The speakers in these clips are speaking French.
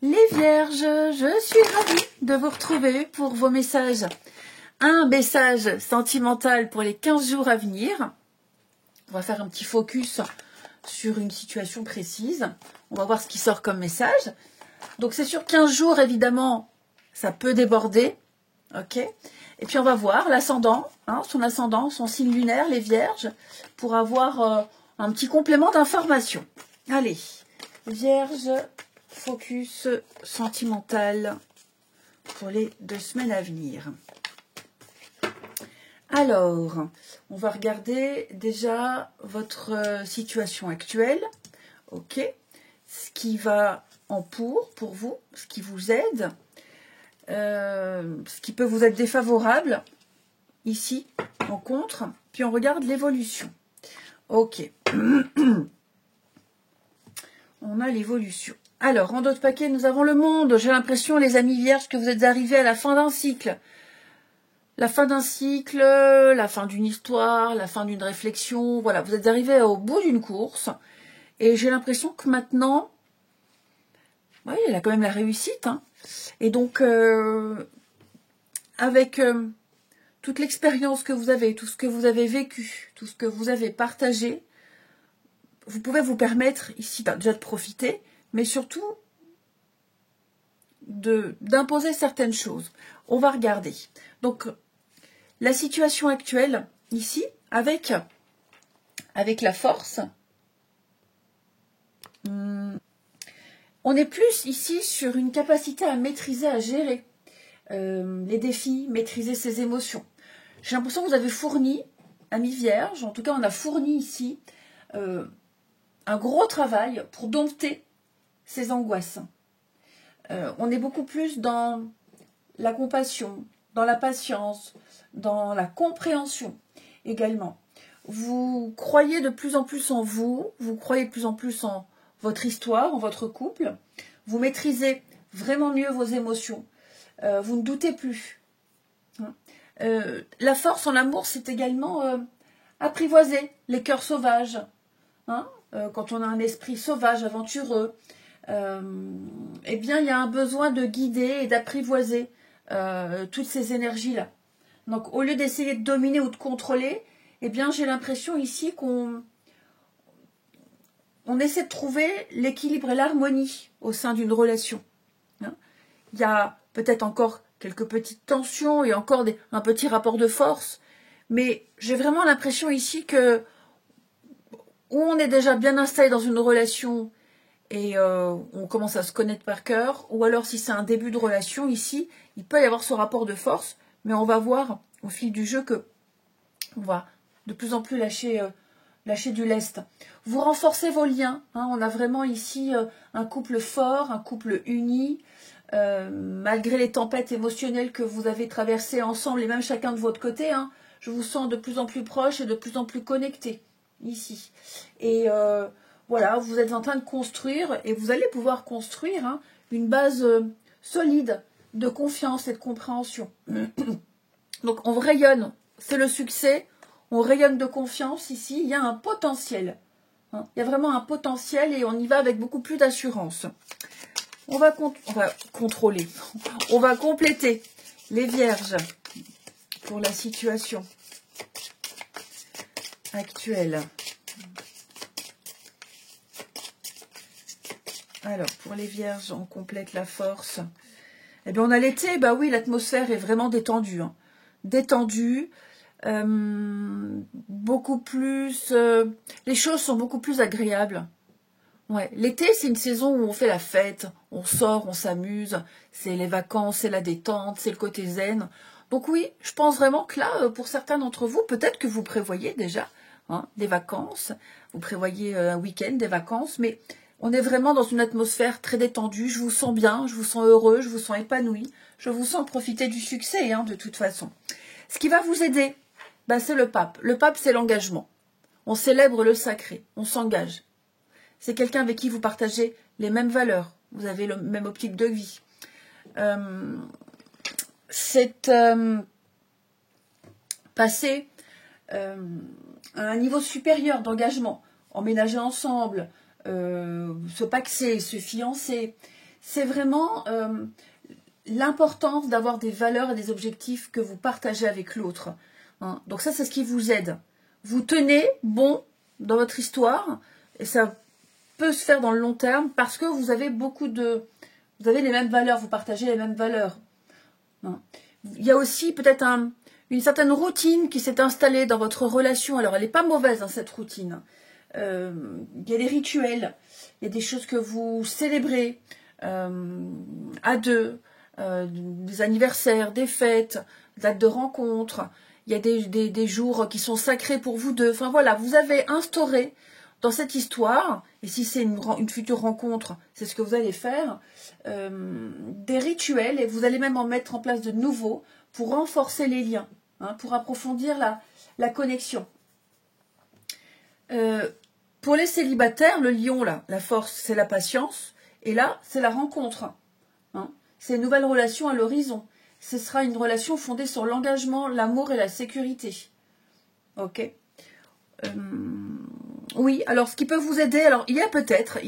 Les Vierges, je suis ravie de vous retrouver pour vos messages. Un message sentimental pour les 15 jours à venir. On va faire un petit focus sur une situation précise. On va voir ce qui sort comme message. Donc c'est sur 15 jours, évidemment, ça peut déborder. Ok. Et puis on va voir l'ascendant, son ascendant, son signe lunaire, les Vierges, pour avoir un petit complément d'information. Allez, Vierge, focus sentimental pour les 2 semaines à venir. Alors, on va regarder déjà votre situation actuelle. Ok. Ce qui va en pour vous, ce qui vous aide. Ce qui peut vous être défavorable, ici, en contre. Puis on regarde l'évolution. Ok. On a l'évolution. Alors, en d'autres paquets, nous avons le monde. J'ai l'impression, les amis vierges, que vous êtes arrivés à la fin d'un cycle. La fin d'un cycle, la fin d'une histoire, la fin d'une réflexion. Voilà, vous êtes arrivés au bout d'une course. Et j'ai l'impression que maintenant, oui, il a quand même la réussite. Et donc, avec toute l'expérience que vous avez, tout ce que vous avez vécu, tout ce que vous avez partagé, vous pouvez vous permettre ici déjà de profiter, mais surtout d'imposer certaines choses. On va regarder. Donc, la situation actuelle, ici, avec la force, on est plus ici sur une capacité à maîtriser, à gérer les défis, maîtriser ses émotions. J'ai l'impression que vous avez fourni, amis vierges, en tout cas on a fourni ici un gros travail pour dompter ces angoisses. On est beaucoup plus dans la compassion, dans la patience, dans la compréhension également. Vous croyez de plus en plus en vous, vous croyez de plus en plus en votre histoire, en votre couple. Vous maîtrisez vraiment mieux vos émotions. Vous ne doutez plus. La force en amour, c'est également apprivoiser les cœurs sauvages. Quand on a un esprit sauvage, aventureux, eh bien, il y a un besoin de guider et d'apprivoiser toutes ces énergies-là. Donc, au lieu d'essayer de dominer ou de contrôler, eh bien, j'ai l'impression ici qu'on essaie de trouver l'équilibre et l'harmonie au sein d'une relation. Il y a peut-être encore quelques petites tensions et encore un petit rapport de force, mais j'ai vraiment l'impression ici que où on est déjà bien installé dans une relation et on commence à se connaître par cœur, ou alors si c'est un début de relation ici, il peut y avoir ce rapport de force, mais on va voir au fil du jeu que on va de plus en plus lâcher du lest. Vous renforcez vos liens. On a vraiment ici un couple fort, un couple uni, malgré les tempêtes émotionnelles que vous avez traversées ensemble et même chacun de votre côté. Je vous sens de plus en plus proches et de plus en plus connectés ici. Et voilà, vous êtes en train de construire et vous allez pouvoir construire une base solide de confiance et de compréhension. Donc on rayonne, c'est le succès, on rayonne de confiance ici, il y a un potentiel. Il y a vraiment un potentiel et on y va avec beaucoup plus d'assurance. On va contrôler, on va compléter les vierges pour la situation actuelle. Alors, pour les vierges, on complète la force. Eh bien, on a l'été, bah oui, l'atmosphère est vraiment détendue. Détendue, beaucoup plus... les choses sont beaucoup plus agréables. Ouais, l'été, c'est une saison où on fait la fête, on sort, on s'amuse, c'est les vacances, c'est la détente, c'est le côté zen. Donc oui, je pense vraiment que là, pour certains d'entre vous, peut-être que vous prévoyez déjà des vacances, vous prévoyez un week-end, des vacances, mais on est vraiment dans une atmosphère très détendue, je vous sens bien, je vous sens heureux, je vous sens épanoui, je vous sens profiter du succès, de toute façon. Ce qui va vous aider, c'est le pape. Le pape, c'est l'engagement. On célèbre le sacré, on s'engage. C'est quelqu'un avec qui vous partagez les mêmes valeurs, vous avez la même optique de vie. C'est passer à un niveau supérieur d'engagement, emménager ensemble, se paxer, se fiancer. c'est vraiment l'importance d'avoir des valeurs et des objectifs que vous partagez avec l'autre. Hein. Donc ça, c'est ce qui vous aide. Vous tenez bon dans votre histoire, et ça peut se faire dans le long terme parce que vous avez vous avez les mêmes valeurs, vous partagez les mêmes valeurs. Hein. Il y a aussi peut-être une certaine routine qui s'est installée dans votre relation. Alors, elle n'est pas mauvaise, hein, cette routine. Il y a des rituels, il y a des choses que vous célébrez à deux, des anniversaires, des fêtes, dates de rencontres. Il y a des jours qui sont sacrés pour vous deux. Enfin voilà, vous avez instauré dans cette histoire, et si c'est une future rencontre, c'est ce que vous allez faire, des rituels, et vous allez même en mettre en place de nouveaux pour renforcer les liens, hein, pour approfondir la connexion. Pour les célibataires, le lion, là, la force, c'est la patience, et là, c'est la rencontre. Hein. C'est une nouvelle relation à l'horizon. Ce sera une relation fondée sur l'engagement, l'amour et la sécurité. Ok. Oui, alors ce qui peut vous aider, alors il y a peut-être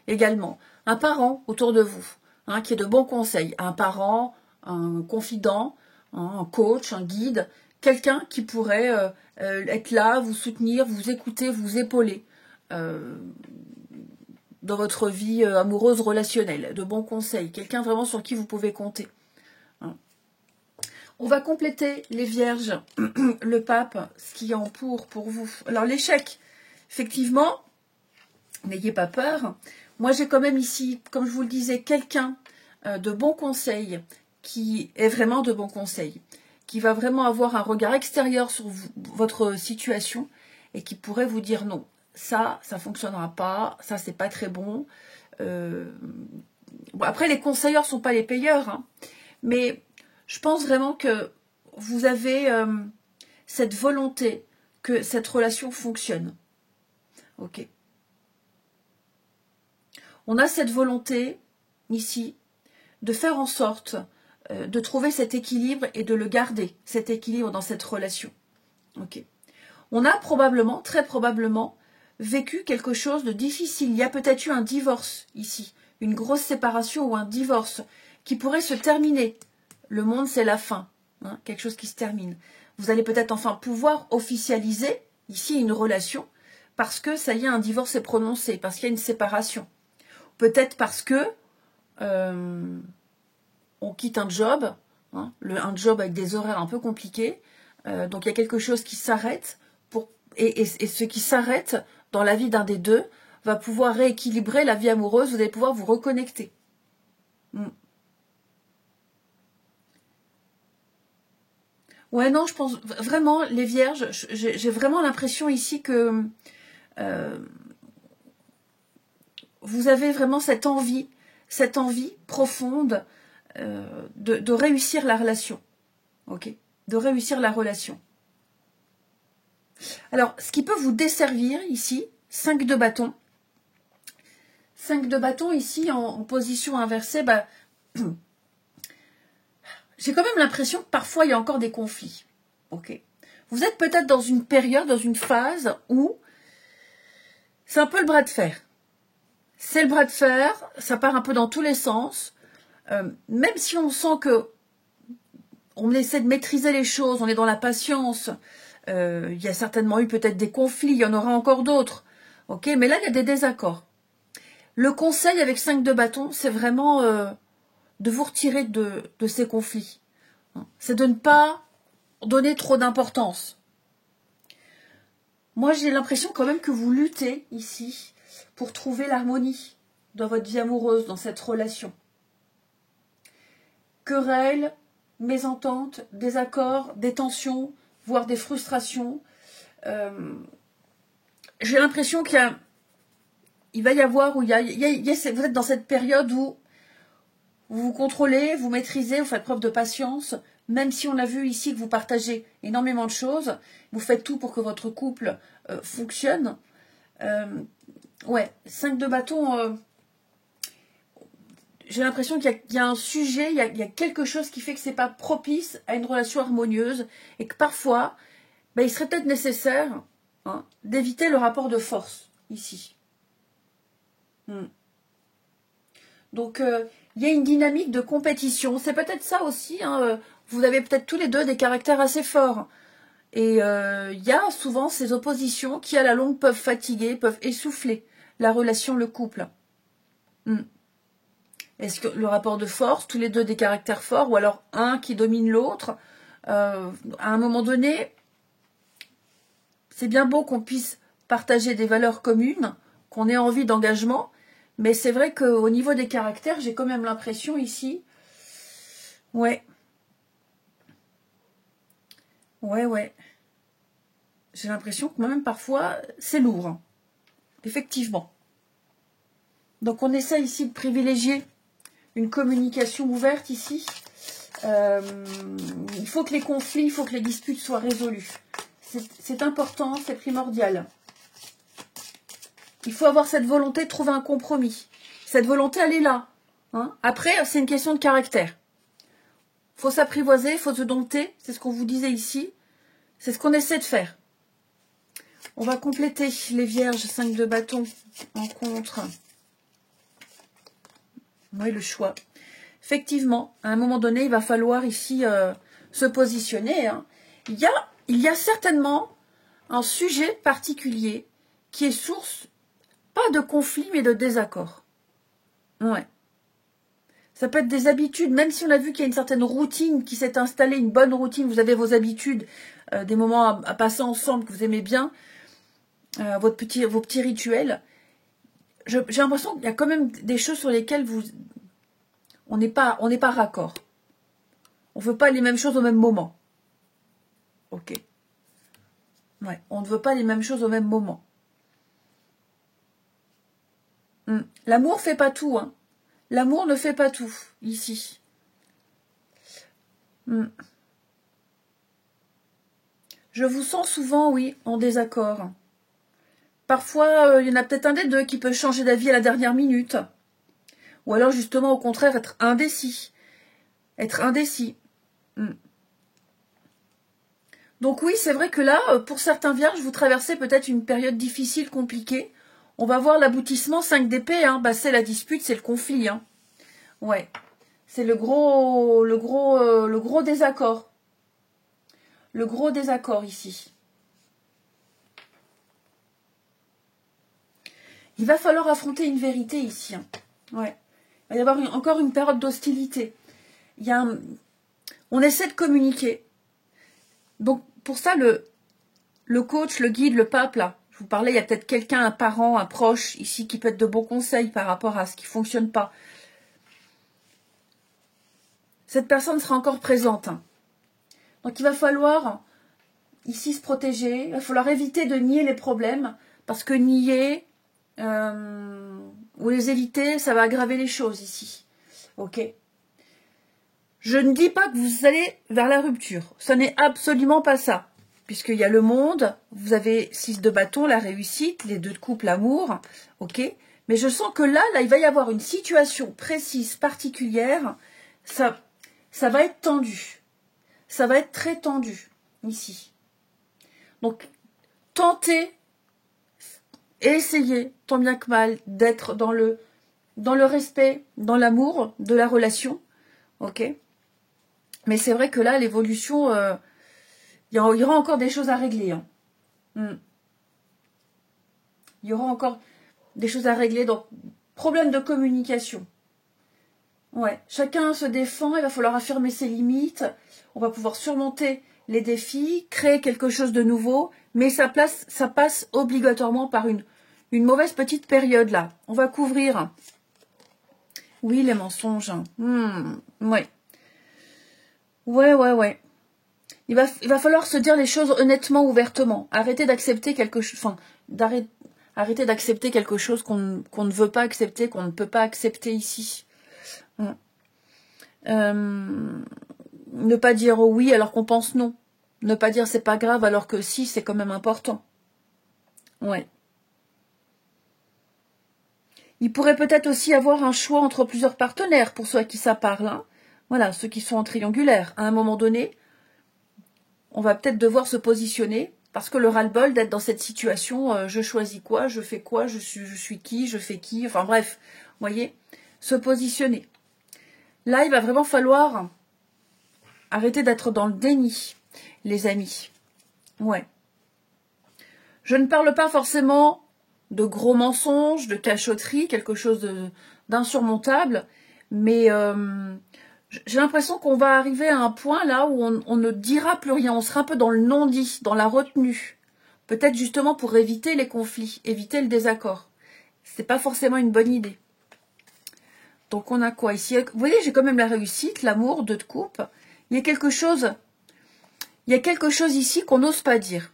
également un parent autour de vous, hein, qui est de bons conseils. Un parent, un confident, un coach, un guide, quelqu'un qui pourrait être là, vous soutenir, vous écouter, vous épauler dans votre vie amoureuse, relationnelle, de bons conseils, quelqu'un vraiment sur qui vous pouvez compter. Hein. On va compléter les vierges, le pape, ce qui est en pour vous. Alors l'échec, effectivement, n'ayez pas peur. Moi j'ai quand même ici, comme je vous le disais, quelqu'un de bons conseils, qui est vraiment de bons conseils, qui va vraiment avoir un regard extérieur sur votre situation et qui pourrait vous dire non, ça fonctionnera pas, ça c'est pas très bon. Bon, après les conseilleurs sont pas les payeurs, hein, mais je pense vraiment que vous avez cette volonté que cette relation fonctionne. Ok. On a cette volonté ici de faire en sorte de trouver cet équilibre et de le garder, cet équilibre dans cette relation. Ok. On a probablement, très probablement, vécu quelque chose de difficile. Il y a peut-être eu un divorce ici, une grosse séparation ou un divorce qui pourrait se terminer. Le monde, c'est la fin, hein, quelque chose qui se termine. Vous allez peut-être enfin pouvoir officialiser ici une relation parce que ça y est, un divorce est prononcé, parce qu'il y a une séparation. Peut-être parce que on quitte un job, hein, un job avec des horaires un peu compliqués, donc il y a quelque chose qui s'arrête, et ce qui s'arrête dans la vie d'un des deux va pouvoir rééquilibrer la vie amoureuse, vous allez pouvoir vous reconnecter. Ouais, non, je pense vraiment, les vierges, j'ai vraiment l'impression ici que vous avez vraiment cette envie profonde de réussir la relation. Ok, de réussir la relation. Alors, ce qui peut vous desservir ici, 5 de bâton. 5 de bâton ici en position inversée, bah, j'ai quand même l'impression que parfois il y a encore des conflits. Ok. Vous êtes peut-être dans une période, dans une phase où c'est un peu le bras de fer. C'est le bras de fer, ça part un peu dans tous les sens. Même si on sent que on essaie de maîtriser les choses, on est dans la patience, il y a certainement eu peut-être des conflits, il y en aura encore d'autres. Ok, mais là, il y a des désaccords. Le conseil avec 5 de bâton, c'est vraiment de vous retirer de ces conflits. C'est de ne pas donner trop d'importance. Moi, j'ai l'impression quand même que vous luttez ici pour trouver l'harmonie dans votre vie amoureuse, dans cette relation. Querelles, mésententes, désaccords, des tensions, voire des frustrations. J'ai l'impression il va y avoir, où vous êtes dans cette période où vous vous contrôlez, vous maîtrisez, vous faites preuve de patience, même si on a vu ici que vous partagez énormément de choses, vous faites tout pour que votre couple fonctionne. Ouais, 5 de bâton, j'ai l'impression qu'il y a un sujet, il y a quelque chose qui fait que c'est pas propice à une relation harmonieuse et que parfois, il serait peut-être nécessaire, hein, d'éviter le rapport de force ici. Donc, il y a une dynamique de compétition. C'est peut-être ça aussi. Hein, vous avez peut-être tous les deux des caractères assez forts. Et il y a souvent ces oppositions qui, à la longue, peuvent fatiguer, peuvent essouffler la relation, le couple. Est-ce que le rapport de force, tous les deux des caractères forts, ou alors un qui domine l'autre, à un moment donné, c'est bien beau qu'on puisse partager des valeurs communes, qu'on ait envie d'engagement, mais c'est vrai qu'au niveau des caractères, j'ai quand même l'impression ici, ouais, j'ai l'impression que même parfois, c'est lourd, hein. Effectivement. Donc on essaie ici de privilégier une communication ouverte ici. Il faut que les conflits, il faut que les disputes soient résolues. C'est important, c'est primordial. Il faut avoir cette volonté de trouver un compromis. Cette volonté, elle est là. Hein. Après, c'est une question de caractère. Il faut s'apprivoiser, il faut se dompter. C'est ce qu'on vous disait ici. C'est ce qu'on essaie de faire. On va compléter les vierges, 5 de bâton en contre. Oui, le choix. Effectivement, à un moment donné, il va falloir ici se positionner. Hein. Il y a certainement un sujet particulier qui est source, pas de conflit, mais de désaccord. Ouais. Ça peut être des habitudes, même si on a vu qu'il y a une certaine routine qui s'est installée, une bonne routine, vous avez vos habitudes, des moments à passer ensemble que vous aimez bien, vos petits rituels. J'ai l'impression qu'il y a quand même des choses sur lesquelles on n'est pas raccord. On ne veut pas les mêmes choses au même moment. Ok. Ouais, on ne veut pas les mêmes choses au même moment. L'amour fait pas tout, hein. L'amour ne fait pas tout, ici. Je vous sens souvent, oui, en désaccord. Parfois, il y en a peut-être un des deux qui peut changer d'avis à la dernière minute. Ou alors, justement, au contraire, être indécis. Être indécis. Donc oui, c'est vrai que là, pour certains vierges, vous traversez peut-être une période difficile, compliquée. On va voir l'aboutissement 5 d'épée, hein. Bah, c'est la dispute, c'est le conflit. Hein. Ouais. C'est le gros désaccord. Le gros désaccord ici. Il va falloir affronter une vérité ici. Hein. Ouais. Il va y avoir encore une période d'hostilité. On essaie de communiquer. Donc, pour ça, le coach, le guide, le pape, là, je vous parlais, il y a peut-être quelqu'un, un parent, un proche, ici, qui peut être de bons conseils par rapport à ce qui ne fonctionne pas. Cette personne sera encore présente. Hein. Donc, il va falloir, ici, se protéger. Il va falloir éviter de nier les problèmes, parce que nier ou les éviter, ça va aggraver les choses, ici. Ok ? Je ne dis pas que vous allez vers la rupture. Ce n'est absolument pas ça. Puisqu'il y a le monde, vous avez 6 de bâton, la réussite, les 2 de couple, l'amour, ok. Mais je sens que là, il va y avoir une situation précise, particulière. Ça va être tendu. Ça va être très tendu, ici. Donc, tentez, essayez, tant bien que mal, d'être dans le respect, dans l'amour de la relation, ok. Mais c'est vrai que là, l'évolution... il y aura encore des choses à régler. Hein. Il y aura encore des choses à régler. Donc, problème de communication. Ouais. Chacun se défend. Il va falloir affirmer ses limites. On va pouvoir surmonter les défis, créer quelque chose de nouveau. Mais ça passe obligatoirement par une mauvaise petite période là. On va couvrir. Oui, les mensonges. Ouais. Ouais. Il va falloir se dire les choses honnêtement, ouvertement. Arrêter d'accepter quelque chose, arrêter d'accepter quelque chose qu'on ne veut pas accepter, qu'on ne peut pas accepter ici. Ne pas dire oui alors qu'on pense non. Ne pas dire c'est pas grave alors que si, c'est quand même important. Ouais. Il pourrait peut-être aussi avoir un choix entre plusieurs partenaires pour ceux à qui ça parle. Hein. Voilà, ceux qui sont en triangulaire. À un moment donné, on va peut-être devoir se positionner parce que le ras-le-bol d'être dans cette situation, je choisis quoi, je fais quoi, je suis qui, je fais qui, enfin bref, vous voyez, se positionner. Là, il va vraiment falloir arrêter d'être dans le déni, les amis. Ouais. Je ne parle pas forcément de gros mensonges, de cachotterie, quelque chose d'insurmontable, mais j'ai l'impression qu'on va arriver à un point là où on ne dira plus rien, on sera un peu dans le non-dit, dans la retenue. Peut-être justement pour éviter les conflits, éviter le désaccord. C'est pas forcément une bonne idée. Donc on a quoi ici? Vous voyez, j'ai quand même la réussite, l'amour, 2 de coupe. Il y a quelque chose ici qu'on n'ose pas dire.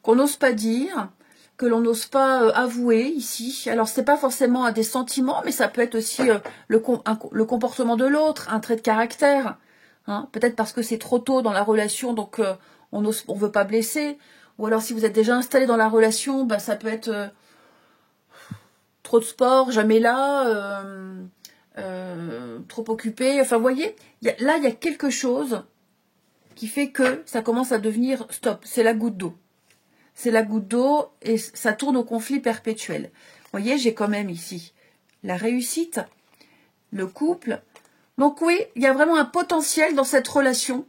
Qu'on n'ose pas dire, que l'on n'ose pas avouer ici. Alors c'est pas forcément des sentiments, mais ça peut être aussi le comportement de l'autre, un trait de caractère. Hein, peut-être parce que c'est trop tôt dans la relation, donc on veut pas blesser. Ou alors si vous êtes déjà installé dans la relation, bah, ça peut être trop de sport, jamais là, trop occupé. Enfin, vous voyez, là, il y a quelque chose qui fait que ça commence à devenir stop. C'est la goutte d'eau. C'est la goutte d'eau et ça tourne au conflit perpétuel. Vous voyez, j'ai quand même ici la réussite, le couple. Donc oui, il y a vraiment un potentiel dans cette relation.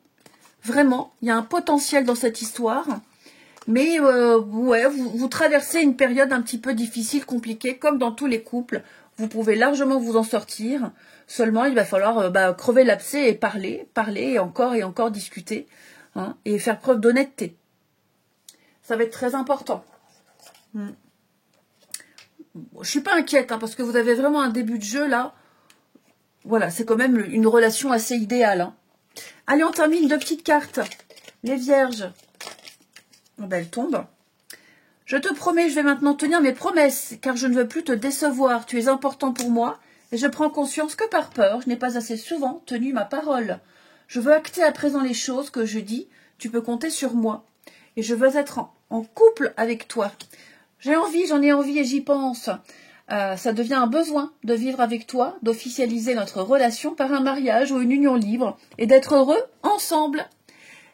Vraiment, il y a un potentiel dans cette histoire. Mais ouais, vous traversez une période un petit peu difficile, compliquée, comme dans tous les couples. Vous pouvez largement vous en sortir. Seulement, il va falloir crever l'abcès et parler et encore discuter, hein, et faire preuve d'honnêteté. Ça va être très important. Je suis pas inquiète, hein, parce que vous avez vraiment un début de jeu là. Voilà, c'est quand même une relation assez idéale. Hein. Allez, on termine 2 petites cartes. Les vierges. Ben, elle tombe. Je te promets, je vais maintenant tenir mes promesses, car je ne veux plus te décevoir. Tu es important pour moi, et je prends conscience que par peur, je n'ai pas assez souvent tenu ma parole. Je veux acter à présent les choses que je dis. Tu peux compter sur moi. Et je veux être en couple avec toi. J'en ai envie et j'y pense. Ça devient un besoin de vivre avec toi, d'officialiser notre relation par un mariage ou une union libre, et d'être heureux ensemble.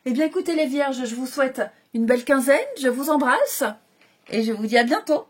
Eh bien, écoutez les vierges, je vous souhaite une belle quinzaine, je vous embrasse et je vous dis à bientôt.